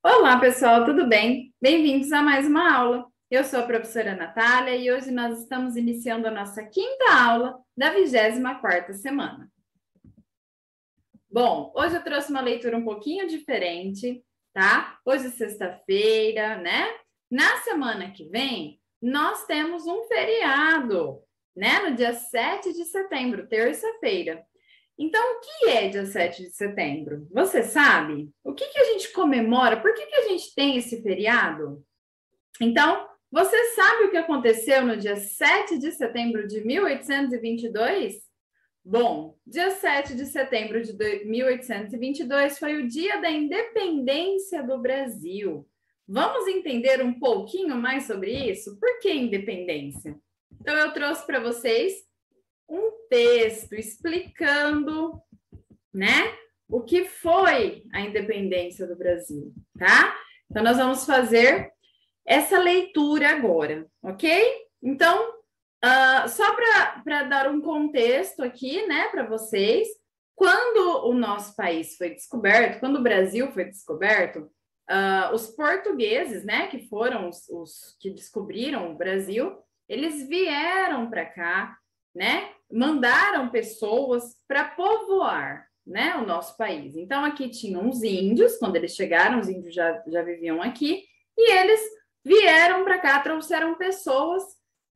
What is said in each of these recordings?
Olá, pessoal, tudo bem? Bem-vindos a mais uma aula. Eu sou a professora Natália e hoje nós estamos iniciando a nossa quinta aula da 24ª semana. Bom, hoje eu trouxe uma leitura um pouquinho diferente, tá? Hoje é sexta-feira, né? Na semana que vem, nós temos um feriado, né? No dia 7 de setembro, terça-feira. Então, o que é dia 7 de setembro? Você sabe? O que a gente comemora? Por que a gente tem esse feriado? Então, você sabe o que aconteceu no dia 7 de setembro de 1822? Bom, dia 7 de setembro de 1822 foi o dia da independência do Brasil. Vamos entender um pouquinho mais sobre isso? Por que independência? Então, eu trouxe para vocês um texto explicando, né, o que foi a independência do Brasil, tá? Então, nós vamos fazer essa leitura agora, ok? Então, só para dar um contexto aqui, né, para vocês, quando o nosso país foi descoberto, quando o Brasil foi descoberto, os portugueses, né, que foram os que descobriram o Brasil, eles vieram para cá, né, mandaram pessoas para povoar, né, o nosso país. Então, aqui tinham os índios, quando eles chegaram, os índios já viviam aqui, e eles vieram para cá, trouxeram pessoas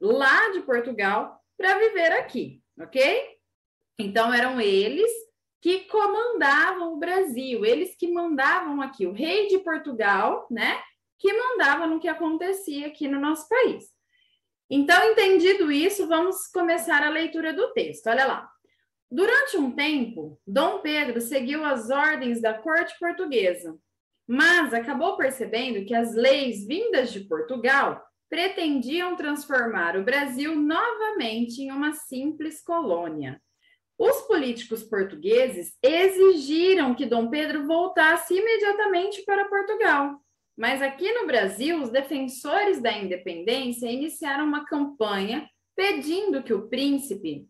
lá de Portugal para viver aqui, ok? Então, eram eles que comandavam o Brasil, eles que mandavam aqui, o rei de Portugal, né, que mandava no que acontecia aqui no nosso país. Então, entendido isso, vamos começar a leitura do texto. Olha lá. Durante um tempo, Dom Pedro seguiu as ordens da corte portuguesa, mas acabou percebendo que as leis vindas de Portugal pretendiam transformar o Brasil novamente em uma simples colônia. Os políticos portugueses exigiram que Dom Pedro voltasse imediatamente para Portugal. Mas aqui no Brasil, os defensores da independência iniciaram uma campanha pedindo que o príncipe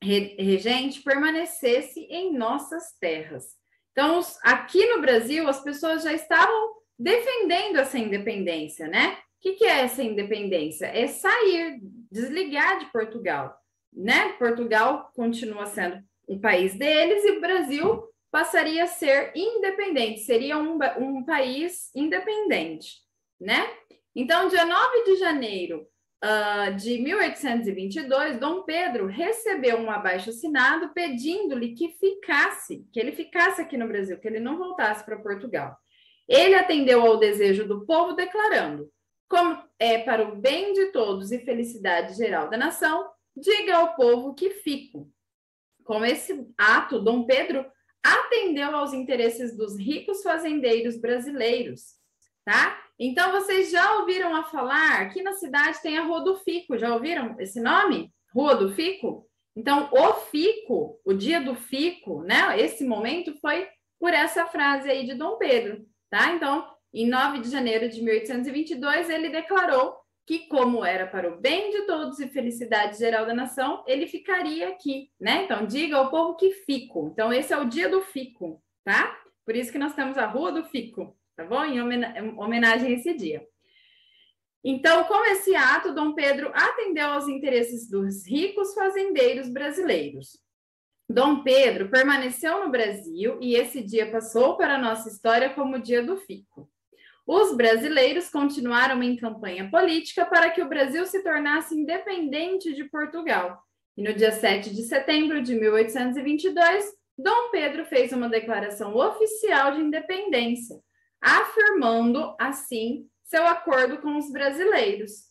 regente permanecesse em nossas terras. Então, aqui no Brasil, as pessoas já estavam defendendo essa independência, né? O que é essa independência? É sair, desligar de Portugal, né? Portugal continua sendo um país deles e o Brasil passaria a ser independente, seria um país independente, né? Então, dia 9 de janeiro de 1822, Dom Pedro recebeu um abaixo-assinado pedindo-lhe que ele ficasse aqui no Brasil, que ele não voltasse para Portugal. Ele atendeu ao desejo do povo, declarando: como é para o bem de todos e felicidade geral da nação, diga ao povo que fico. Com esse ato, Dom Pedro atendeu aos interesses dos ricos fazendeiros brasileiros, tá? Então, vocês já ouviram a falar, aqui na cidade tem a Rua do Fico, já ouviram esse nome? Rua do Fico? Então, o Fico, o dia do Fico, né? Esse momento foi por essa frase aí de Dom Pedro, tá? Então, em 9 de janeiro de 1822, ele declarou que, como era para o bem de todos e felicidade geral da nação, ele ficaria aqui, né? Então, diga ao povo que fico. Então, esse é o dia do Fico, tá? Por isso que nós temos a Rua do Fico, tá bom? Em homenagem a esse dia. Então, com esse ato, Dom Pedro atendeu aos interesses dos ricos fazendeiros brasileiros. Dom Pedro permaneceu no Brasil e esse dia passou para a nossa história como o dia do Fico. Os brasileiros continuaram em campanha política para que o Brasil se tornasse independente de Portugal. E no dia 7 de setembro de 1822, Dom Pedro fez uma declaração oficial de independência, afirmando, assim, seu acordo com os brasileiros.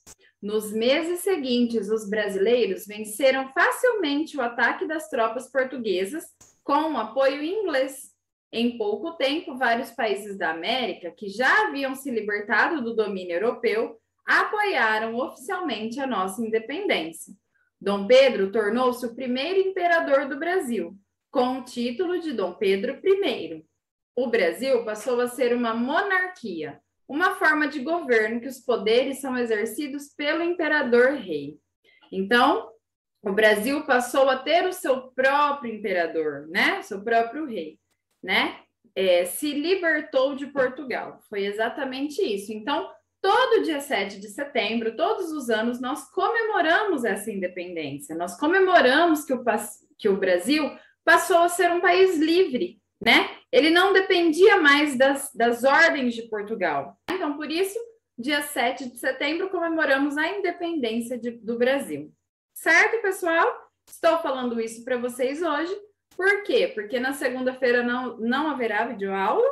Nos meses seguintes, os brasileiros venceram facilmente o ataque das tropas portuguesas com o apoio inglês. Em pouco tempo, vários países da América, que já haviam se libertado do domínio europeu, apoiaram oficialmente a nossa independência. Dom Pedro tornou-se o primeiro imperador do Brasil, com o título de Dom Pedro I. O Brasil passou a ser uma monarquia, uma forma de governo que os poderes são exercidos pelo imperador-rei. Então, o Brasil passou a ter o seu próprio imperador, né? Seu próprio rei, né? se libertou de Portugal. Foi exatamente isso. Então, todo dia 7 de setembro, todos os anos, nós comemoramos essa independência. Nós comemoramos que o Brasil passou a ser um país livre, né? Ele não dependia mais das ordens de Portugal. Então, por isso, dia 7 de setembro, comemoramos a independência do Brasil. Certo, pessoal? Estou falando isso para vocês hoje. Por quê? Porque na segunda-feira não haverá videoaula,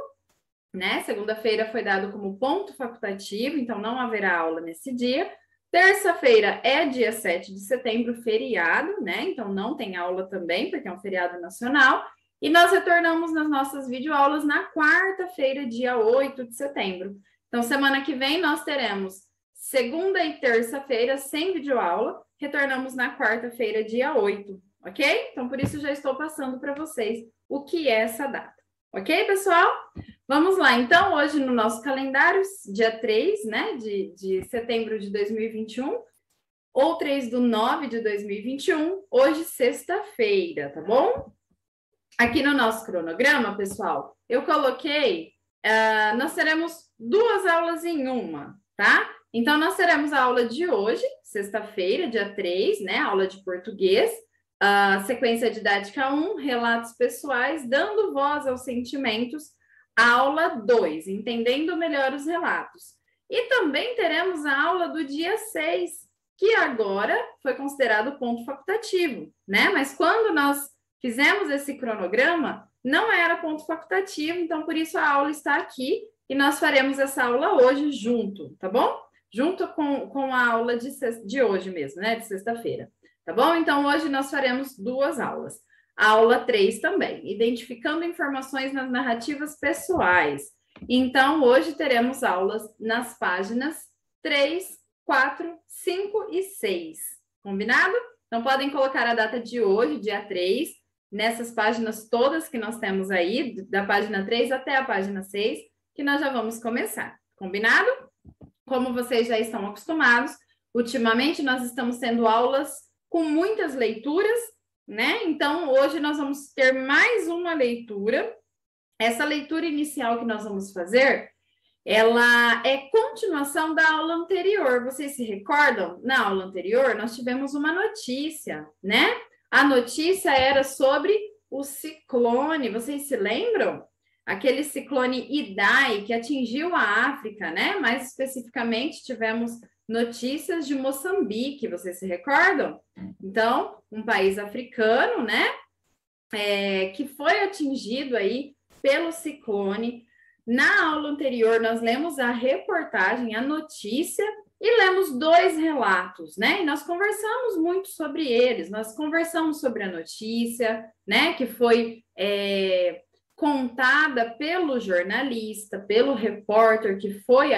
né? Segunda-feira foi dado como ponto facultativo, então não haverá aula nesse dia. Terça-feira é dia 7 de setembro, feriado, né? Então não tem aula também, porque é um feriado nacional. E nós retornamos nas nossas videoaulas na quarta-feira, dia 8 de setembro. Então, semana que vem nós teremos segunda e terça-feira sem videoaula, retornamos na quarta-feira, dia 8, ok? Então, por isso já estou passando para vocês o que é essa data. Ok, pessoal? Vamos lá. Então, hoje no nosso calendário, dia 3, né, de setembro de 2021, ou 3/9 de 2021, hoje sexta-feira, tá bom? Aqui no nosso cronograma, pessoal, eu coloquei, nós teremos 2 aulas em uma, tá? Então, nós teremos a aula de hoje, sexta-feira, dia 3, né, aula de português, sequência didática 1, relatos pessoais, dando voz aos sentimentos, aula 2, entendendo melhor os relatos. E também teremos a aula do dia 6, que agora foi considerado ponto facultativo, né? Mas quando nós fizemos esse cronograma, não era ponto facultativo, então por isso a aula está aqui e nós faremos essa aula hoje junto, tá bom? Junto com a aula de hoje mesmo, né? De sexta-feira. Tá bom? Então, hoje nós faremos 2 aulas. A aula 3 também, identificando informações nas narrativas pessoais. Então, hoje teremos aulas nas páginas 3, 4, 5 e 6. Combinado? Então, podem colocar a data de hoje, dia 3, nessas páginas todas que nós temos aí, da página 3 até a página 6, que nós já vamos começar. Combinado? Como vocês já estão acostumados, ultimamente nós estamos tendo aulas com muitas leituras, né? Então, hoje nós vamos ter mais uma leitura. Essa leitura inicial que nós vamos fazer, ela é continuação da aula anterior. Vocês se recordam? Na aula anterior, nós tivemos uma notícia, né? A notícia era sobre o ciclone. Vocês se lembram? Aquele ciclone Idai que atingiu a África, né? Mais especificamente, tivemos notícias de Moçambique, vocês se recordam? Então, um país africano, né? Que foi atingido aí pelo ciclone. Na aula anterior, nós lemos a reportagem, a notícia, e lemos 2 relatos, né? E nós conversamos muito sobre eles. Nós conversamos sobre a notícia, né? Que foi contada pelo jornalista, pelo repórter que foi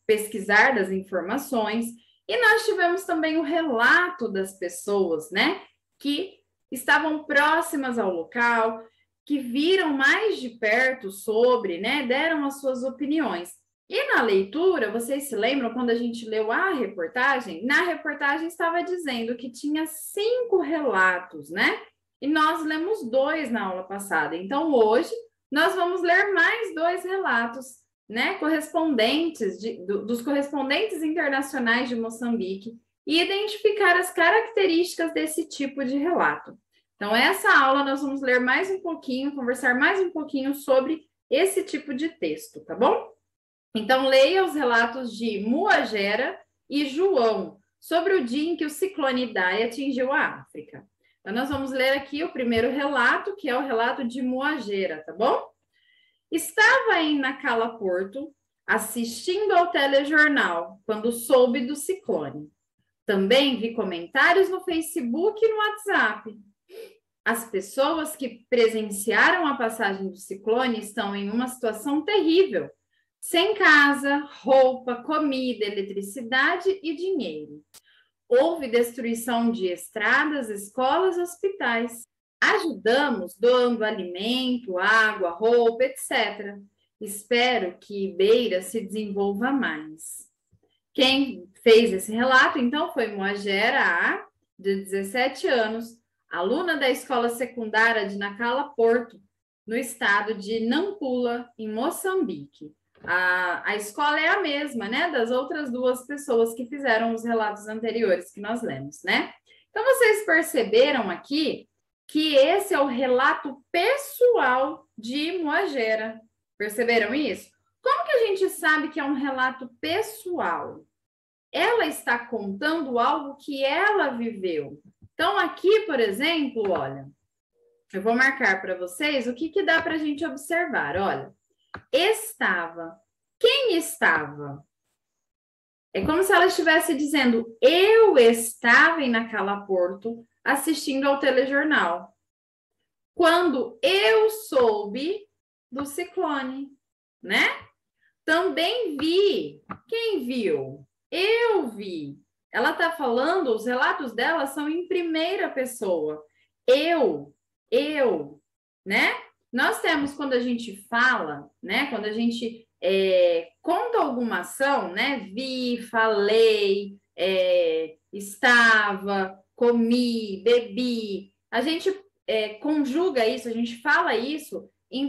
pesquisar das informações, e nós tivemos também o relato das pessoas, né, que estavam próximas ao local, que viram mais de perto sobre, né, deram as suas opiniões. E na leitura, vocês se lembram quando a gente leu a reportagem? Na reportagem estava dizendo que tinha 5 relatos, né? E nós lemos 2 na aula passada. Então, hoje, nós vamos ler mais 2 relatos, né, correspondentes, dos correspondentes internacionais de Moçambique, e identificar as características desse tipo de relato. Então, essa aula nós vamos ler mais um pouquinho, conversar mais um pouquinho sobre esse tipo de texto, tá bom? Então, leia os relatos de Muagera e João sobre o dia em que o ciclone Idai atingiu a África. Então, nós vamos ler aqui o primeiro relato, que é o relato de Muagera, tá bom? Estava em Nacala Porto, assistindo ao telejornal, quando soube do ciclone. Também vi comentários no Facebook e no WhatsApp. As pessoas que presenciaram a passagem do ciclone estão em uma situação terrível, sem casa, roupa, comida, eletricidade e dinheiro. Houve destruição de estradas, escolas, hospitais. Ajudamos doando alimento, água, roupa, etc. Espero que Beira se desenvolva mais. Quem fez esse relato, então, foi Moagera A, de 17 anos, aluna da escola secundária de Nacala Porto, no estado de Nampula, em Moçambique. A escola é a mesma, né, das outras duas pessoas que fizeram os relatos anteriores que nós lemos, né? Então, vocês perceberam aqui que esse é o relato pessoal de Moagera. Perceberam isso? Como que a gente sabe que é um relato pessoal? Ela está contando algo que ela viveu. Então, aqui, por exemplo, olha, eu vou marcar para vocês o que dá para a gente observar. Olha, estava. Quem estava? É como se ela estivesse dizendo, eu estava em Nacala Porto assistindo ao telejornal. Quando eu soube do ciclone, né? Também vi. Quem viu? Eu vi. Ela está falando, os relatos dela são em primeira pessoa. Eu, né? Nós temos, quando a gente fala, né? Quando a gente conta alguma ação, né? Vi, falei, estava, comi, bebi. A gente conjuga isso, a gente fala isso de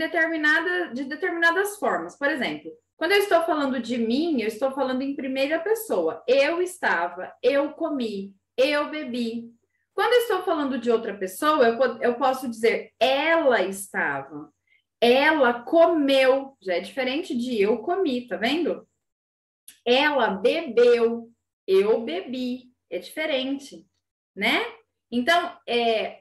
determinadas formas. Por exemplo, quando eu estou falando de mim, eu estou falando em primeira pessoa. Eu estava, eu comi, eu bebi. Quando eu estou falando de outra pessoa, eu posso dizer ela estava, ela comeu. Já é diferente de eu comi, tá vendo? Ela bebeu, eu bebi. É diferente, né? Então,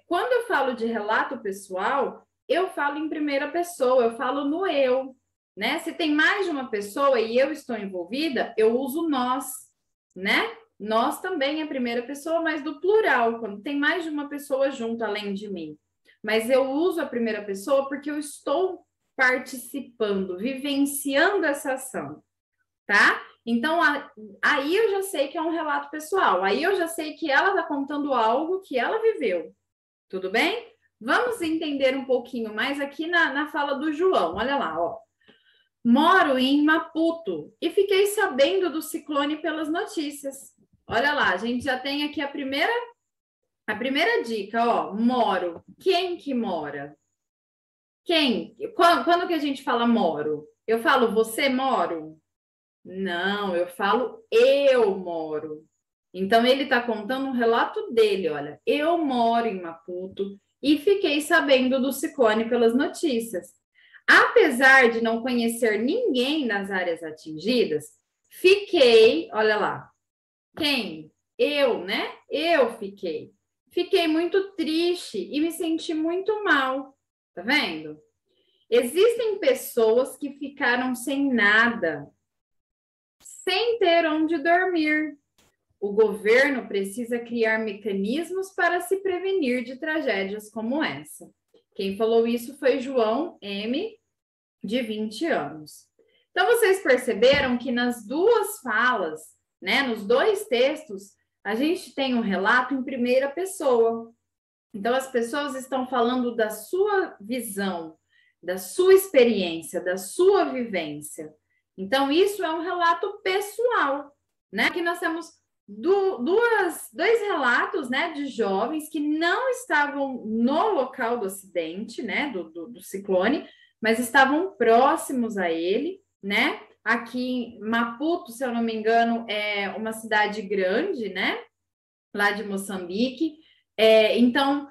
quando eu falo de relato pessoal, eu falo em primeira pessoa, eu falo no eu, né? Se tem mais de uma pessoa e eu estou envolvida, eu uso nós, né? Nós também é primeira pessoa, mas do plural, quando tem mais de uma pessoa junto além de mim. Mas eu uso a primeira pessoa porque eu estou participando, vivenciando essa ação, tá? Então, aí eu já sei que é um relato pessoal, aí eu já sei que ela está contando algo que ela viveu, tudo bem? Vamos entender um pouquinho mais aqui na fala do João, olha lá, ó. Moro em Maputo e fiquei sabendo do ciclone pelas notícias. Olha lá, a gente já tem aqui a primeira dica, ó, moro. Quem que mora? Quem? Quando que a gente fala moro? Eu falo você moro? Não, eu falo eu moro. Então, ele está contando um relato dele, olha. Eu moro em Maputo e fiquei sabendo do ciclone pelas notícias. Apesar de não conhecer ninguém nas áreas atingidas, fiquei, olha lá, quem? Eu, né? Eu fiquei. Fiquei muito triste e me senti muito mal, tá vendo? Existem pessoas que ficaram sem nada, sem ter onde dormir. O governo precisa criar mecanismos para se prevenir de tragédias como essa. Quem falou isso foi João M., de 20 anos. Então, vocês perceberam que nas duas falas, né, nos dois textos, a gente tem um relato em primeira pessoa. Então, as pessoas estão falando da sua visão, da sua experiência, da sua vivência. Então, isso é um relato pessoal, né? Aqui nós temos dois relatos, né, de jovens que não estavam no local do acidente, né, do ciclone, mas estavam próximos a ele, né? Aqui em Maputo, se eu não me engano, é uma cidade grande, né? Lá de Moçambique. Então,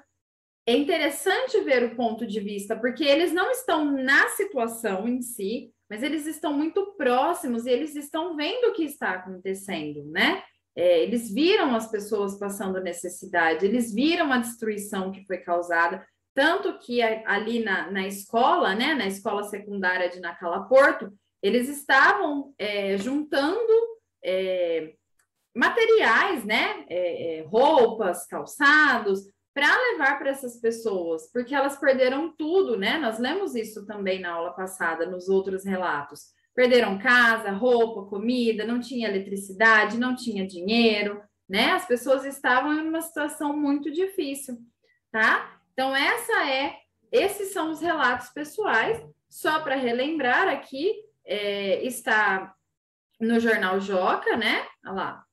é interessante ver o ponto de vista, porque eles não estão na situação em si, mas eles estão muito próximos e eles estão vendo o que está acontecendo, né? Eles viram as pessoas passando necessidade, eles viram a destruição que foi causada, tanto que ali na escola, né, na escola secundária de Nacala Porto, eles estavam juntando materiais, né, roupas, calçados, para levar para essas pessoas, porque elas perderam tudo, né? Nós lemos isso também na aula passada, nos outros relatos. Perderam casa, roupa, comida, não tinha eletricidade, não tinha dinheiro, né? As pessoas estavam em uma situação muito difícil, tá? Então, esses são os relatos pessoais. Só para relembrar aqui, está no jornal Joca, né? Olha lá.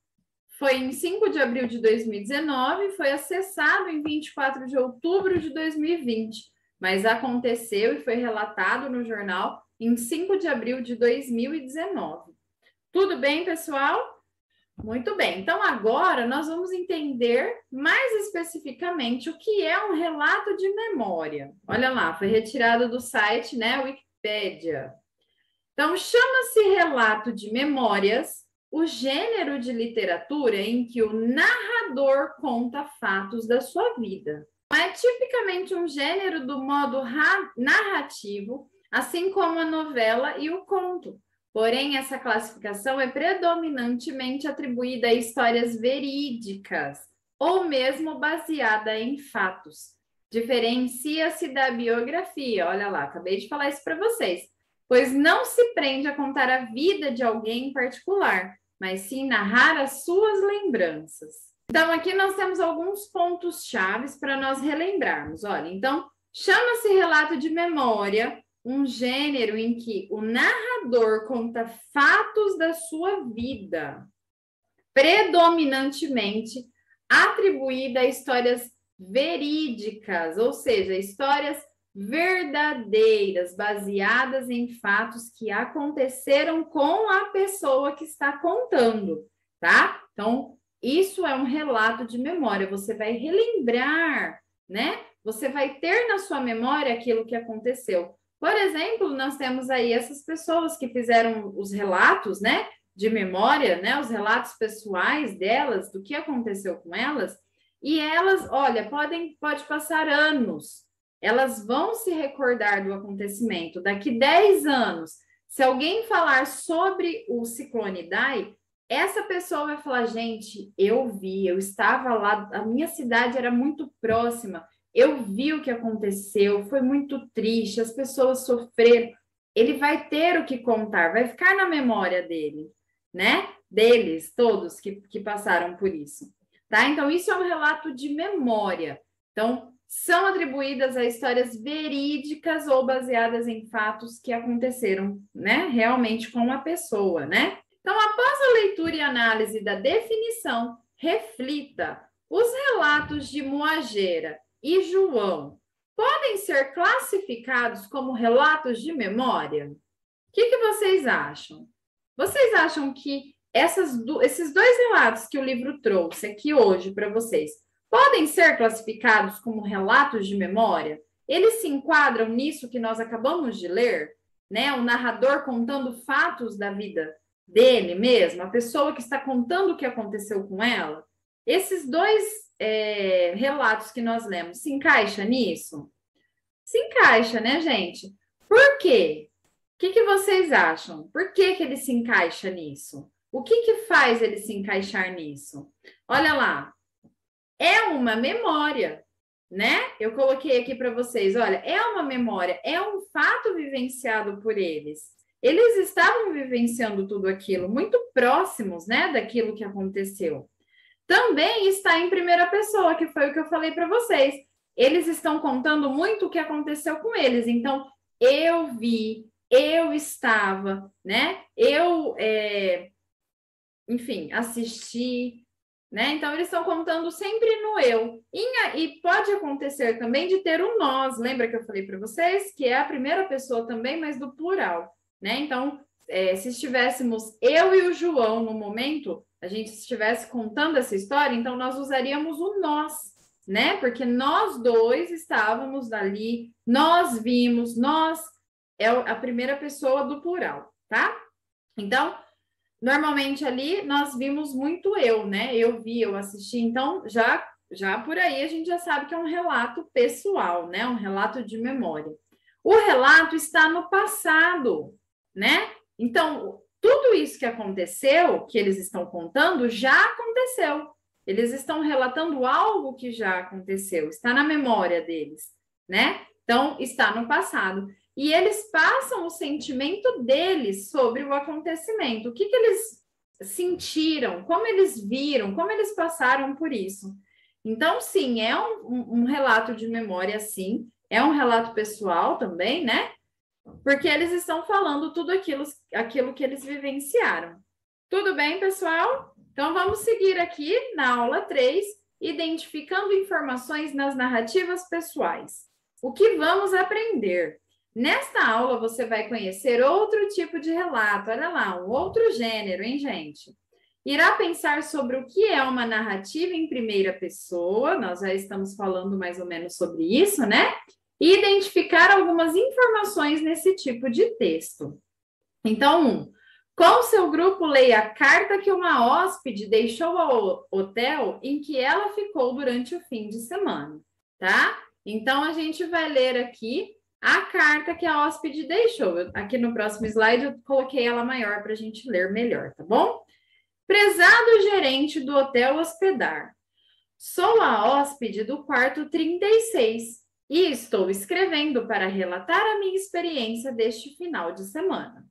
Foi em 5 de abril de 2019, foi acessado em 24 de outubro de 2020. mas aconteceu e foi relatado no jornal em 5 de abril de 2019. Tudo bem, pessoal? Muito bem. Então, agora nós vamos entender mais especificamente o que é um relato de memória. Olha lá, foi retirado do site, né, Wikipédia. Então, chama-se relato de memórias o gênero de literatura em que o narrador conta fatos da sua vida. É tipicamente um gênero do modo narrativo, assim como a novela e o conto. Porém, essa classificação é predominantemente atribuída a histórias verídicas ou mesmo baseada em fatos. Diferencia-se da biografia. Olha lá, acabei de falar isso para vocês. Pois não se prende a contar a vida de alguém em particular, mas sim narrar as suas lembranças. Então, aqui nós temos alguns pontos chaves para nós relembrarmos. Olha, então, chama-se relato de memória um gênero em que o narrador conta fatos da sua vida, predominantemente atribuída a histórias verídicas, ou seja, histórias verdadeiras, baseadas em fatos que aconteceram com a pessoa que está contando, tá? Então, isso é um relato de memória, você vai relembrar, né? Você vai ter na sua memória aquilo que aconteceu. Por exemplo, nós temos aí essas pessoas que fizeram os relatos, né, de memória, né, os relatos pessoais delas, do que aconteceu com elas, e elas, olha, pode passar anos, elas vão se recordar do acontecimento. Daqui 10 anos, se alguém falar sobre o ciclone Idai, essa pessoa vai falar, gente, eu vi, eu estava lá, a minha cidade era muito próxima, eu vi o que aconteceu, foi muito triste, as pessoas sofreram. Ele vai ter o que contar, vai ficar na memória dele, né? Deles, todos que passaram por isso, tá? Então, isso é um relato de memória. Então, são atribuídas a histórias verídicas ou baseadas em fatos que aconteceram, né? Realmente com a pessoa, né? Então, após a leitura e análise da definição, reflita: os relatos de Moagera e João podem ser classificados como relatos de memória? O que vocês acham? Vocês acham que esses dois relatos que o livro trouxe aqui hoje para vocês podem ser classificados como relatos de memória? Eles se enquadram nisso que nós acabamos de ler, né? O narrador contando fatos da vida dele mesmo, a pessoa que está contando o que aconteceu com ela. Esses dois relatos que nós lemos, se encaixa nisso? Se encaixa, né, gente? Por quê? O que vocês acham? Por que ele se encaixa nisso? O que faz ele se encaixar nisso? Olha lá, é uma memória, né? Eu coloquei aqui para vocês, olha, é uma memória, é um fato vivenciado por eles. Eles estavam vivenciando tudo aquilo, muito próximos, né, daquilo que aconteceu. Também está em primeira pessoa, que foi o que eu falei para vocês. Eles estão contando muito o que aconteceu com eles. Então, eu vi, eu estava, né? Eu, enfim, assisti, né? Então, eles estão contando sempre no eu. E pode acontecer também de ter um nós. Lembra que eu falei para vocês? Que é a primeira pessoa também, mas do plural, né? Então, se estivéssemos eu e o João no momento, a gente estivesse contando essa história, então nós usaríamos o nós, né? Porque nós dois estávamos ali, nós vimos, nós é a primeira pessoa do plural, tá? Então, normalmente ali nós vimos muito eu, né? Eu vi, eu assisti, então já por aí a gente já sabe que é um relato pessoal, né? Um relato de memória. O relato está no passado, né? Então, tudo isso que aconteceu, que eles estão contando, já aconteceu. Eles estão relatando algo que já aconteceu, está na memória deles, né? Então, está no passado. E eles passam o sentimento deles sobre o acontecimento. O que eles sentiram, como eles viram, como eles passaram por isso. Então, sim, é um relato de memória, sim. É um relato pessoal também, né? Porque eles estão falando tudo aquilo que eles vivenciaram. Tudo bem, pessoal? Então, vamos seguir aqui na aula 3, identificando informações nas narrativas pessoais. o que vamos aprender? Nesta aula, você vai conhecer outro tipo de relato. Olha lá, um outro gênero, hein, gente? Irá pensar sobre o que é uma narrativa em primeira pessoa, nós já estamos falando mais ou menos sobre isso, né? E identificar algumas informações nesse tipo de texto. Então, com seu grupo, leia a carta que uma hóspede deixou ao hotel em que ela ficou durante o fim de semana, tá? Então, a gente vai ler aqui a carta que a hóspede deixou. Aqui no próximo slide eu coloquei ela maior para a gente ler melhor, tá bom? Prezado gerente do Hotel Hospedar, sou a hóspede do quarto 36 e estou escrevendo para relatar a minha experiência deste final de semana.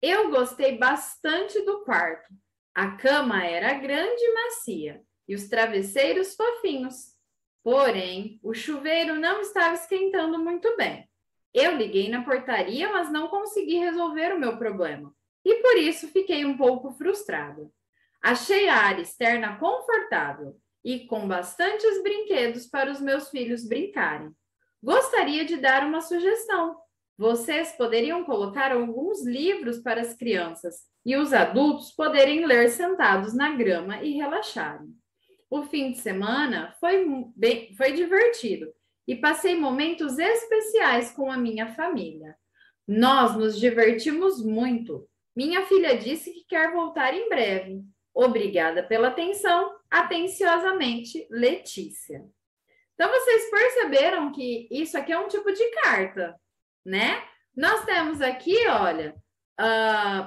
Eu gostei bastante do quarto. A cama era grande e macia e os travesseiros fofinhos. Porém, o chuveiro não estava esquentando muito bem. Eu liguei na portaria, mas não consegui resolver o meu problema e por isso fiquei um pouco frustrada. Achei a área externa confortável e com bastantes brinquedos para os meus filhos brincarem. Gostaria de dar uma sugestão. Vocês poderiam colocar alguns livros para as crianças e os adultos poderem ler sentados na grama e relaxarem. O fim de semana foi divertido e passei momentos especiais com a minha família. Nós nos divertimos muito. Minha filha disse que quer voltar em breve. Obrigada pela atenção. Atenciosamente, Letícia. Então, vocês perceberam que isso aqui é um tipo de carta, né? Nós temos aqui, olha,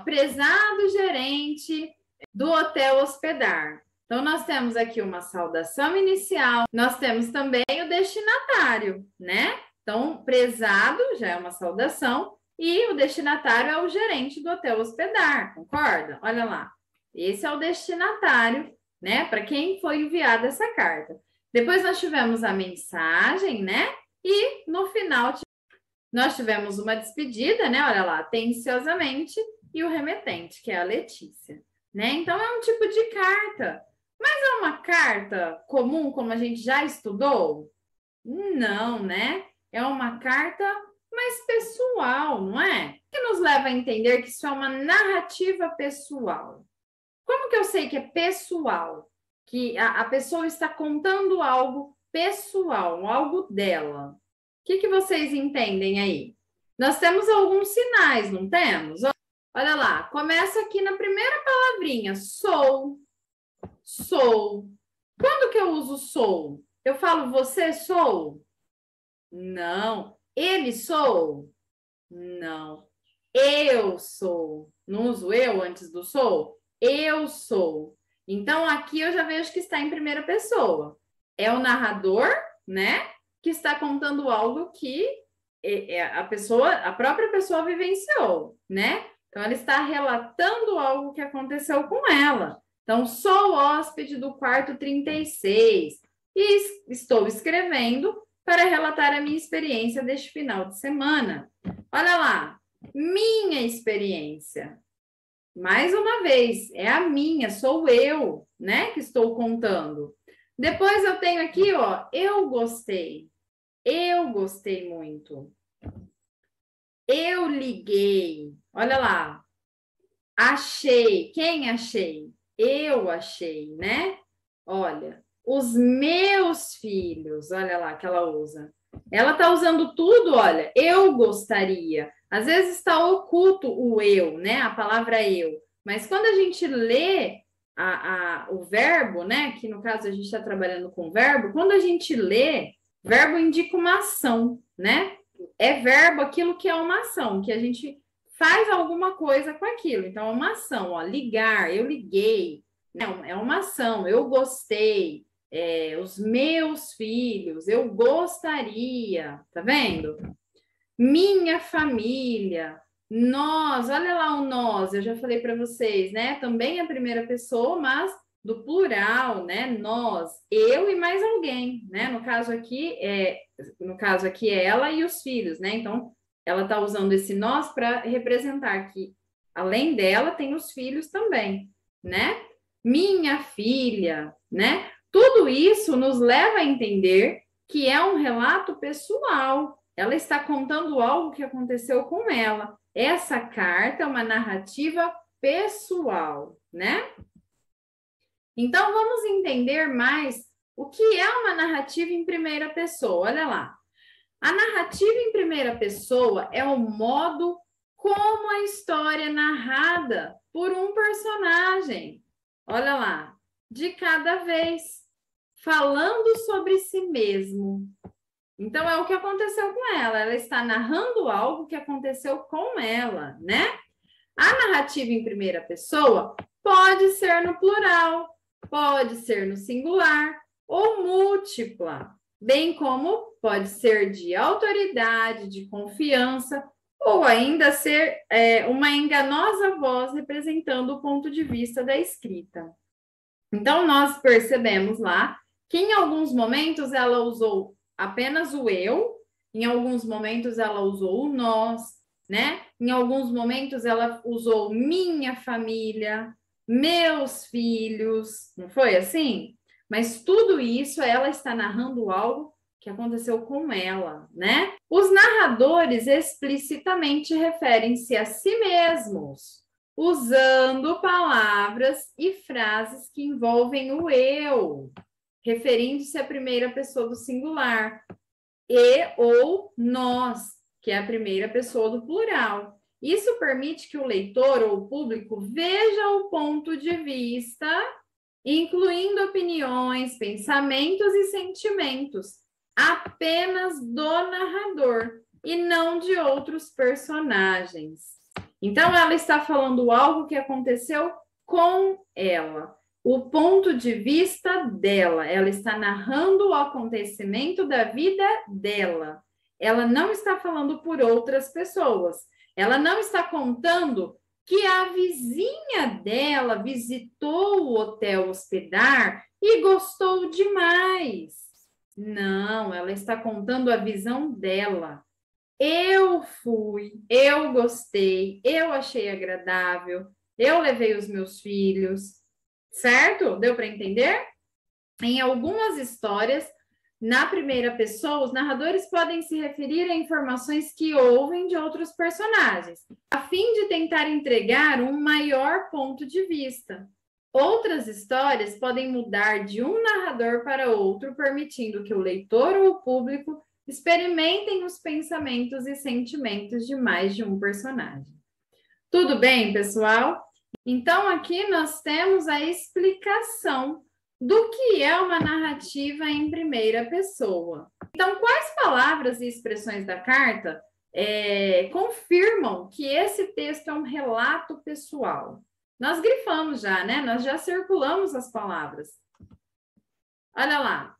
prezado gerente do Hotel Hospedar. Então, nós temos aqui uma saudação inicial, nós temos também o destinatário, né? Então, prezado já é uma saudação e o destinatário é o gerente do Hotel Hospedar, concorda? Olha lá. Esse é o destinatário, né? Para quem foi enviada essa carta. Depois nós tivemos a mensagem, né? E no final nós tivemos uma despedida, né? Olha lá, atenciosamente, e o remetente, que é a Letícia, né? Então é um tipo de carta. Mas é uma carta comum, como a gente já estudou? Não, né? É uma carta mais pessoal, não é? Que nos leva a entender que isso é uma narrativa pessoal. Como que eu sei que é pessoal? Que a pessoa está contando algo pessoal, algo dela. O que vocês entendem aí? Nós temos alguns sinais, não temos? Olha lá, começa aqui na primeira palavrinha, sou, sou. Quando que eu uso sou? Eu falo você sou? Não. Ele sou? Não. Eu sou. Não uso eu antes do sou? Eu sou. Então, aqui eu já vejo que está em primeira pessoa. É o narrador, né? Que está contando algo que a própria pessoa vivenciou, né? Então, ela está relatando algo que aconteceu com ela. Então, sou hóspede do quarto 36 e estou escrevendo para relatar a minha experiência deste final de semana. Olha lá, minha experiência. Mais uma vez, é a minha, sou eu, né, que estou contando. Depois eu tenho aqui, ó, eu gostei muito. Eu liguei, olha lá, achei, quem achei? Eu achei, né? Olha, os meus filhos, olha lá que ela usa. Ela tá usando tudo, olha, eu gostaria. Às vezes está oculto o eu, né? A palavra eu. Mas quando a gente lê o verbo, né? Que no caso a gente está trabalhando com verbo, quando a gente lê, verbo indica uma ação, né? É verbo aquilo que é uma ação, que a gente faz alguma coisa com aquilo. Então, é uma ação, ó, ligar, eu liguei, né? É uma ação, eu gostei, os meus filhos, eu gostaria, tá vendo? Minha família, nós, olha lá o nós, eu já falei para vocês, né? Também a primeira pessoa, mas do plural, né? Nós, eu e mais alguém, né? No caso aqui é ela e os filhos, né? Então, ela está usando esse nós para representar que, além dela, tem os filhos também, né? Minha filha, né? Tudo isso nos leva a entender que é um relato pessoal. Ela está contando algo que aconteceu com ela. Essa carta é uma narrativa pessoal, né? Então, vamos entender mais o que é uma narrativa em primeira pessoa. Olha lá. A narrativa em primeira pessoa é o modo como a história é narrada por um personagem. Olha lá, de cada vez, falando sobre si mesmo. Então, é o que aconteceu com ela. Ela está narrando algo que aconteceu com ela, né? A narrativa em primeira pessoa pode ser no plural, pode ser no singular ou múltipla, bem como pode ser de autoridade, de confiança, ou ainda ser uma enganosa voz representando o ponto de vista da escrita. Então, nós percebemos lá que em alguns momentos ela usou apenas o eu, em alguns momentos ela usou o nós, né? Em alguns momentos ela usou minha família, meus filhos, não foi assim? Mas tudo isso ela está narrando algo que aconteceu com ela, né? Os narradores explicitamente referem-se a si mesmos, usando palavras e frases que envolvem o eu, referindo-se à primeira pessoa do singular, e ou nós, que é a primeira pessoa do plural. Isso permite que o leitor ou o público veja o ponto de vista, incluindo opiniões, pensamentos e sentimentos, apenas do narrador e não de outros personagens. Então, ela está falando algo que aconteceu com ela, o ponto de vista dela. Ela está narrando o acontecimento da vida dela. Ela não está falando por outras pessoas. Ela não está contando que a vizinha dela visitou o hotel hospedar e gostou demais. Não, ela está contando a visão dela. Eu fui, eu gostei, eu achei agradável, eu levei os meus filhos, certo? Deu para entender? Em algumas histórias, na primeira pessoa, os narradores podem se referir a informações que ouvem de outros personagens, a fim de tentar entregar um maior ponto de vista. Outras histórias podem mudar de um narrador para outro, permitindo que o leitor ou o público experimentem os pensamentos e sentimentos de mais de um personagem. Tudo bem, pessoal? Então, aqui nós temos a explicação do que é uma narrativa em primeira pessoa. Então, quais palavras e expressões da carta confirmam que esse texto é um relato pessoal? Nós grifamos já, né? Nós já circulamos as palavras. Olha lá.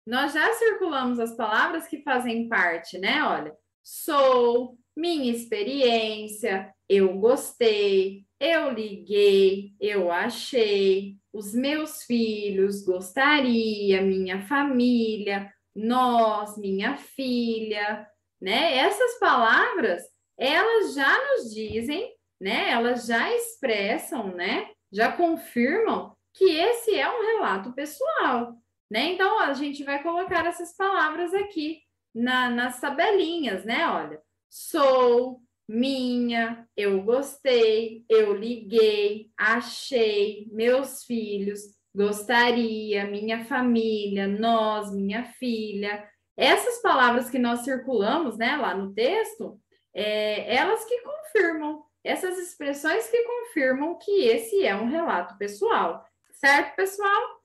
Nós já circulamos as palavras que fazem parte, né? Olha, sou, minha experiência, eu gostei, eu liguei, eu achei, os meus filhos, gostaria, minha família, nós, minha filha, né? Essas palavras, elas já nos dizem, né? Elas já expressam, né? Já confirmam que esse é um relato pessoal. Né? Então, a gente vai colocar essas palavras aqui nas tabelinhas, né? Olha, sou, minha, eu gostei, eu liguei, achei, meus filhos, gostaria, minha família, nós, minha filha. Essas palavras que nós circulamos, né, lá no texto, elas que confirmam, essas expressões que confirmam que esse é um relato pessoal. Certo, pessoal?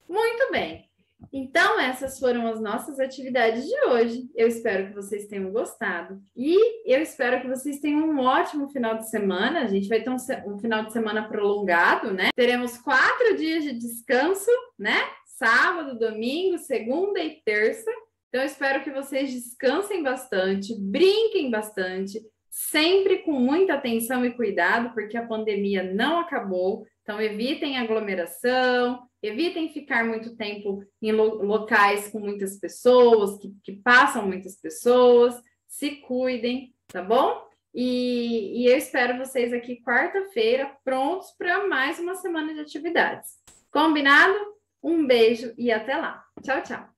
Muito bem. Então, essas foram as nossas atividades de hoje. Eu espero que vocês tenham gostado. E eu espero que vocês tenham um ótimo final de semana. A gente vai ter um final de semana prolongado, né? Teremos 4 dias de descanso, né? Sábado, domingo, segunda e terça. Então, eu espero que vocês descansem bastante, brinquem bastante, sempre com muita atenção e cuidado, porque a pandemia não acabou. Então, evitem aglomeração, evitem ficar muito tempo em locais com muitas pessoas, que passam muitas pessoas, se cuidem, tá bom? E eu espero vocês aqui quarta-feira, prontos para mais uma semana de atividades. Combinado? Um beijo e até lá. Tchau, tchau.